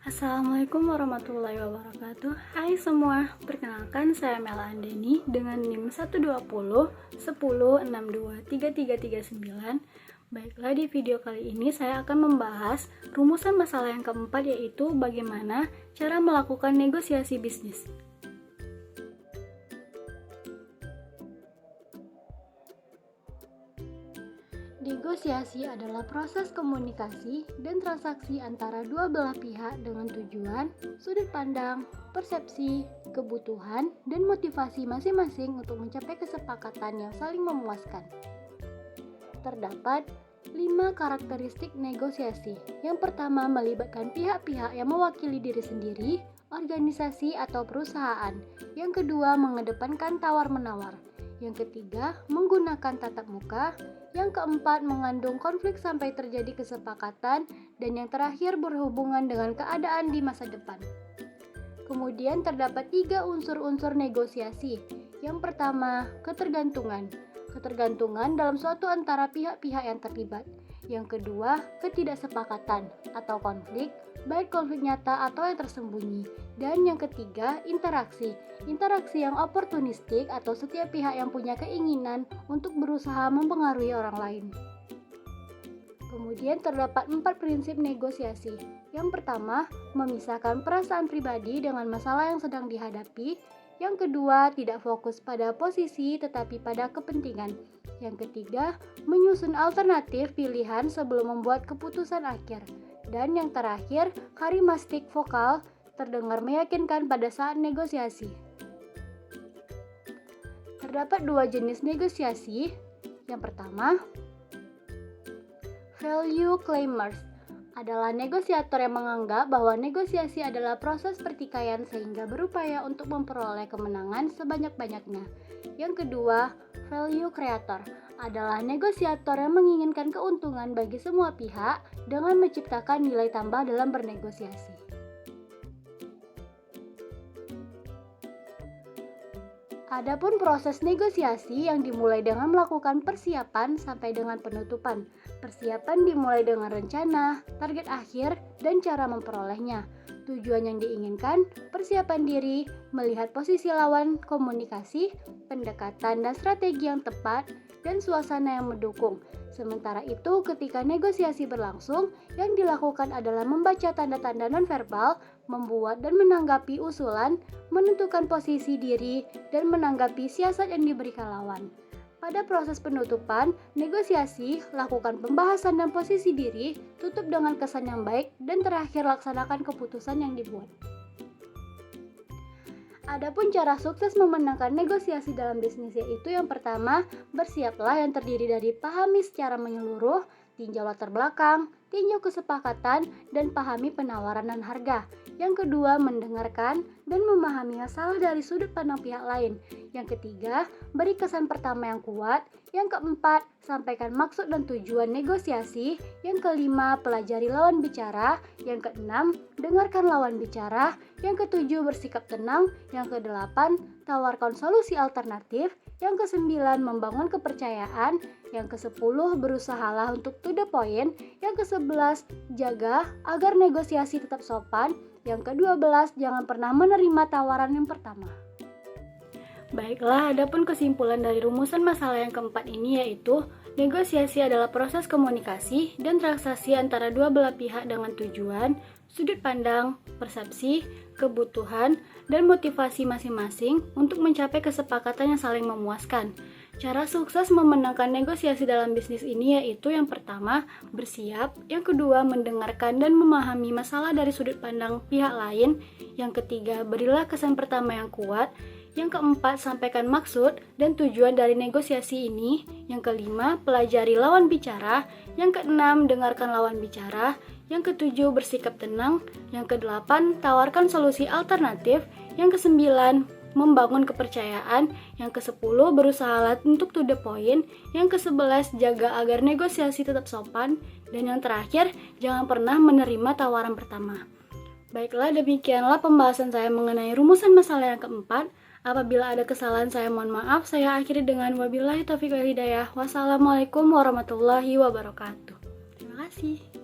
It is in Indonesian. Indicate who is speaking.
Speaker 1: Assalamualaikum warahmatullahi wabarakatuh. Hai semua, perkenalkan saya Mela Andeni dengan NIM 120 10 62 3339. Baiklah, di video kali ini saya akan membahas rumusan masalah yang keempat, yaitu bagaimana cara melakukan negosiasi bisnis. Negosiasi adalah proses komunikasi dan transaksi antara dua belah pihak dengan tujuan, sudut pandang, persepsi, kebutuhan, dan motivasi masing-masing untuk mencapai kesepakatan yang saling memuaskan. Terdapat 5 karakteristik negosiasi. Yang pertama, melibatkan pihak-pihak yang mewakili diri sendiri, organisasi atau perusahaan. Yang kedua, mengedepankan tawar-menawar. Yang ketiga, menggunakan tatap muka. Yang keempat, mengandung konflik sampai terjadi kesepakatan. Dan yang terakhir, berhubungan dengan keadaan di masa depan. Kemudian terdapat 3 unsur-unsur negosiasi. Yang pertama, ketergantungan. Ketergantungan dalam suatu antara pihak-pihak yang terlibat. Yang kedua, ketidaksepakatan atau konflik, baik konflik nyata atau yang tersembunyi. Dan yang ketiga, interaksi. Interaksi yang oportunistik atau setiap pihak yang punya keinginan untuk berusaha mempengaruhi orang lain. Kemudian terdapat 4 prinsip negosiasi. Yang pertama, memisahkan perasaan pribadi dengan masalah yang sedang dihadapi. Yang kedua, tidak fokus pada posisi tetapi pada kepentingan. Yang ketiga, menyusun alternatif pilihan sebelum membuat keputusan akhir. Dan yang terakhir, karismatik vokal, terdengar meyakinkan pada saat negosiasi. Terdapat 2 jenis negosiasi. Yang pertama, value claimers adalah negosiator yang menganggap bahwa negosiasi adalah proses pertikaian sehingga berupaya untuk memperoleh kemenangan sebanyak-banyaknya. Yang kedua, value creator adalah negosiator yang menginginkan keuntungan bagi semua pihak dengan menciptakan nilai tambah dalam bernegosiasi. Adapun proses negosiasi yang dimulai dengan melakukan persiapan sampai dengan penutupan. Persiapan dimulai dengan rencana, target akhir, dan cara memperolehnya. Tujuan yang diinginkan, persiapan diri, melihat posisi lawan, komunikasi, pendekatan dan strategi yang tepat, dan suasana yang mendukung. Sementara itu, ketika negosiasi berlangsung, yang dilakukan adalah membaca tanda-tanda nonverbal, membuat dan menanggapi usulan, menentukan posisi diri, dan menanggapi siasat yang diberikan lawan. Pada proses penutupan, negosiasi, lakukan pembahasan dan posisi diri, tutup dengan kesan yang baik, dan terakhir laksanakan keputusan yang dibuat. Adapun cara sukses memenangkan negosiasi dalam bisnis, yaitu yang pertama, bersiaplah yang terdiri dari pahami secara menyeluruh, tinjau latar belakang, tinjau kesepakatan, dan pahami penawaran dan harga. Yang kedua, mendengarkan dan memahami masalah dari sudut pandang pihak lain. Yang ketiga, beri kesan pertama yang kuat. Yang keempat, sampaikan maksud dan tujuan negosiasi. Yang kelima, pelajari lawan bicara. Yang keenam, dengarkan lawan bicara. Yang ketujuh, bersikap tenang. Yang kedelapan, tawarkan solusi alternatif. Yang kesembilan, membangun kepercayaan. Yang kesepuluh, berusahalah untuk to the point. Yang kesebelas, jaga agar negosiasi tetap sopan. Yang ke-12, jangan pernah menerima tawaran yang pertama. Baiklah, adapun kesimpulan dari rumusan masalah yang keempat ini, yaitu negosiasi adalah proses komunikasi dan transaksi antara dua belah pihak dengan tujuan, sudut pandang, persepsi, kebutuhan, dan motivasi masing-masing untuk mencapai kesepakatan yang saling memuaskan. Cara sukses memenangkan negosiasi dalam bisnis ini yaitu yang pertama, bersiap, yang kedua, mendengarkan dan memahami masalah dari sudut pandang pihak lain, yang ketiga, berilah kesan pertama yang kuat, yang keempat, sampaikan maksud dan tujuan dari negosiasi ini, yang kelima, pelajari lawan bicara, yang keenam, dengarkan lawan bicara, yang ketujuh, bersikap tenang, yang kedelapan, tawarkan solusi alternatif, yang kesembilan, membangun kepercayaan, yang ke-10 berusaha untuk to the point, yang ke-11 jaga agar negosiasi tetap sopan, dan yang terakhir jangan pernah menerima tawaran pertama. Baiklah, demikianlah pembahasan saya mengenai rumusan masalah yang keempat. Apabila ada kesalahan saya mohon maaf. Saya akhiri dengan wabillahi taufiq wal hidayah. Wassalamualaikum warahmatullahi wabarakatuh. Terima kasih.